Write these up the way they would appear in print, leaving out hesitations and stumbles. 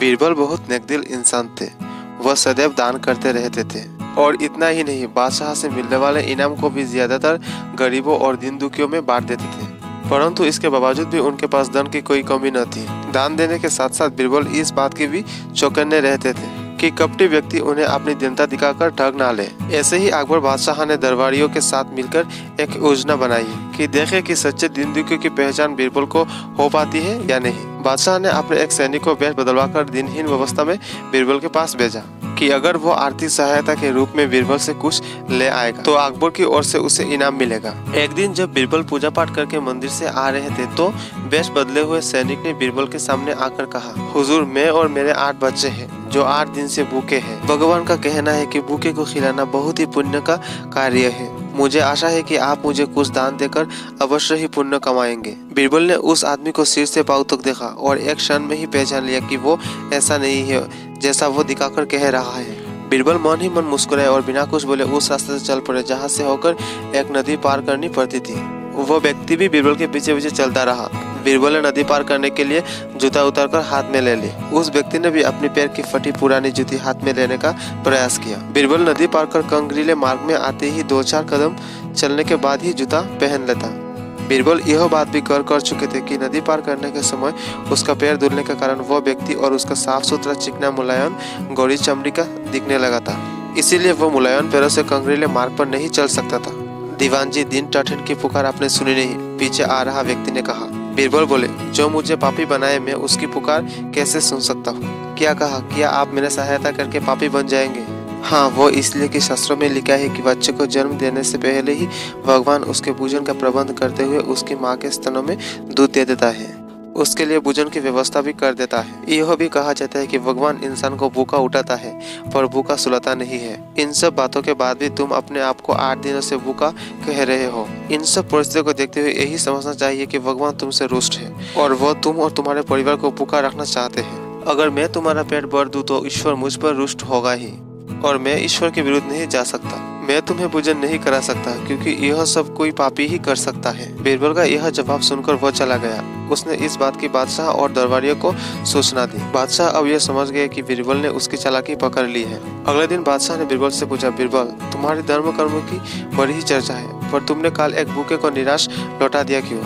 बीरबल बहुत नेकदिल इंसान थे। वह सदैव दान करते रहते थे और इतना ही नहीं, बादशाह से मिलने वाले इनाम को भी ज्यादातर गरीबों और दीन दुखियों में बांट देते थे। परंतु इसके बावजूद भी उनके पास धन की कोई कमी न थी। दान देने के साथ साथ बीरबल इस बात की भी चौकन्ने रहते थे कि कपटी व्यक्ति उन्हें अपनी दीनता दिखाकर ठग ना ले। ऐसे ही अकबर बादशाह ने दरबारियों के साथ मिलकर एक योजना बनाई कि देखे कि सच्चे दीन दुखियों की पहचान बीरबल को हो पाती है या नहीं। बादशाह ने अपने एक सैनिक को वेश बदलवाकर दिनहीन अवस्था में बीरबल के पास भेजा कि अगर वो आर्थिक सहायता के रूप में बीरबल से कुछ ले आएगा तो अकबर की ओर से उसे इनाम मिलेगा। एक दिन जब बीरबल पूजा पाठ करके मंदिर से आ रहे थे तो वेश बदले हुए सैनिक ने बीरबल के सामने आकर कहा, हुजूर, मैं और मेरे 8 बच्चे हैं जो 8 दिन से भूखे हैं। भगवान का कहना है कि भूखे को खिलाना बहुत ही पुण्य का कार्य है। मुझे आशा है कि आप मुझे कुछ दान देकर अवश्य ही पुण्य कमाएंगे। बीरबल ने उस आदमी को सिर से पांव तक देखा और एक क्षण में ही पहचान लिया कि वो ऐसा नहीं है जैसा वो दिखाकर कह रहा है। बीरबल मन ही मन मुस्कुराए और बिना कुछ बोले उस रास्ते से चल पड़े जहाँ से होकर एक नदी पार करनी पड़ती थी। वो व्यक्ति भी बीरबल के पीछे पीछे चलता रहा। बीरबल ने नदी पार करने के लिए जूता उतारकर हाथ में ले ली। उस व्यक्ति ने भी अपने पैर की फटी पुरानी जूती हाथ में लेने का प्रयास किया। बीरबल नदी पार कर कंकरीले मार्ग में आते ही 2-4 कदम चलने के बाद ही जूता पहन लेता। बीरबल यह बात भी कर चुके थे कि नदी पार करने के समय उसका पैर धुलने के कारण वह व्यक्ति और उसका साफ सुथरा चिकना मुलायम गौरी चमड़ी का दिखने लगा था। इसीलिए वह मुलायम पैरों से कंकरीले मार्ग पर नहीं चल सकता था। दीवान जी, दिन टठन की पुकार आपने सुनी नहीं? पीछे आ रहा व्यक्ति ने कहा। बीरबल बोले, जो मुझे पापी बनाए मैं उसकी पुकार कैसे सुन सकता हूँ? क्या कहा? क्या आप मेरे सहायता करके पापी बन जाएंगे? हाँ, वो इसलिए कि शास्त्रों में लिखा है कि बच्चे को जन्म देने से पहले ही भगवान उसके भोजन का प्रबंध करते हुए उसकी माँ के स्तनों में दूध दे देता है। उसके लिए भोजन की व्यवस्था भी कर देता है। यह भी कहा जाता है कि भगवान इंसान को भूखा उठाता है पर भूखा सुलाता नहीं है। इन सब बातों के बाद भी तुम अपने आप को 8 दिनों से भूखा कह रहे हो। इन सब परिस्थितियों को देखते हुए यही समझना चाहिए कि भगवान तुमसे रुष्ट है और वह तुम और तुम्हारे परिवार को भूखा रखना चाहते हैं। अगर मैं तुम्हारा पेट भर दूं तो ईश्वर मुझ पर रुष्ट होगा ही और मैं ईश्वर के विरुद्ध नहीं जा सकता। मैं तुम्हें भोजन नहीं करा सकता क्योंकि यह सब कोई पापी ही कर सकता है। बीरबल का यह जवाब सुनकर वह चला गया। उसने इस बात की बादशाह और दरबारियों को सूचना दी। बादशाह अब यह समझ गए कि बीरबल ने उसकी चालाकी पकड़ ली है। अगले दिन बादशाह ने बीरबल से पूछा, बीरबल, तुम्हारी धर्म कर्म की बड़ी ही चर्चा है पर तुमने कल एक भूखे को निराश लौटा दिया क्यों?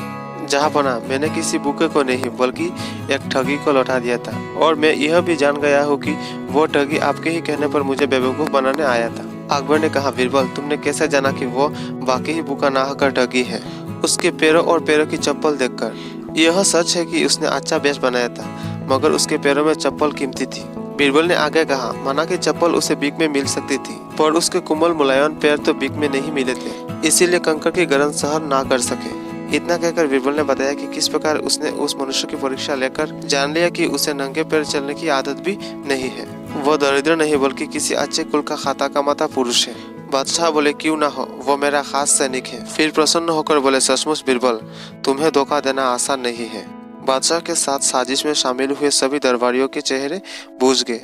जहाँपनाह, मैंने किसी भूखे को नहीं बल्कि एक ठगी को लौटा दिया था और मैं यह भी जान गया हूँ कि वो ठगी आपके ही कहने पर मुझे बेवकूफ बनाने आया था। अकबर ने कहा, बीरबल, तुमने कैसे जाना कि वो वाकई ही भूखा ना होकर ठगी है? उसके पैरों और पैरों की चप्पल देखकर यह सच है कि उसने अच्छा वेश बनाया था मगर उसके पैरों में चप्पल कीमती थी। बीरबल ने आगे कहा, माना कि चप्पल उसे भीख में मिल सकती थी पर उसके कोमल मुलायम पैर तो भीख में नहीं मिले थे, इसीलिए कंकड़ की गरज सहन ना कर सके। इतना कहकर बीरबल ने बताया कि किस प्रकार उसने उस मनुष्य की परीक्षा लेकर जान लिया कि उसे नंगे पैर चलने की आदत भी नहीं है। वो दरिद्र नहीं बल्कि किसी अच्छे कुल का खाता कमाता पुरुष है। बादशाह बोले, क्यों ना हो, वो मेरा खास सैनिक है। फिर प्रसन्न होकर बोले, सचमुच बीरबल, तुम्हें धोखा देना आसान नहीं है। बादशाह के साथ साजिश में शामिल हुए सभी दरबारियों के चेहरे बुझ गए।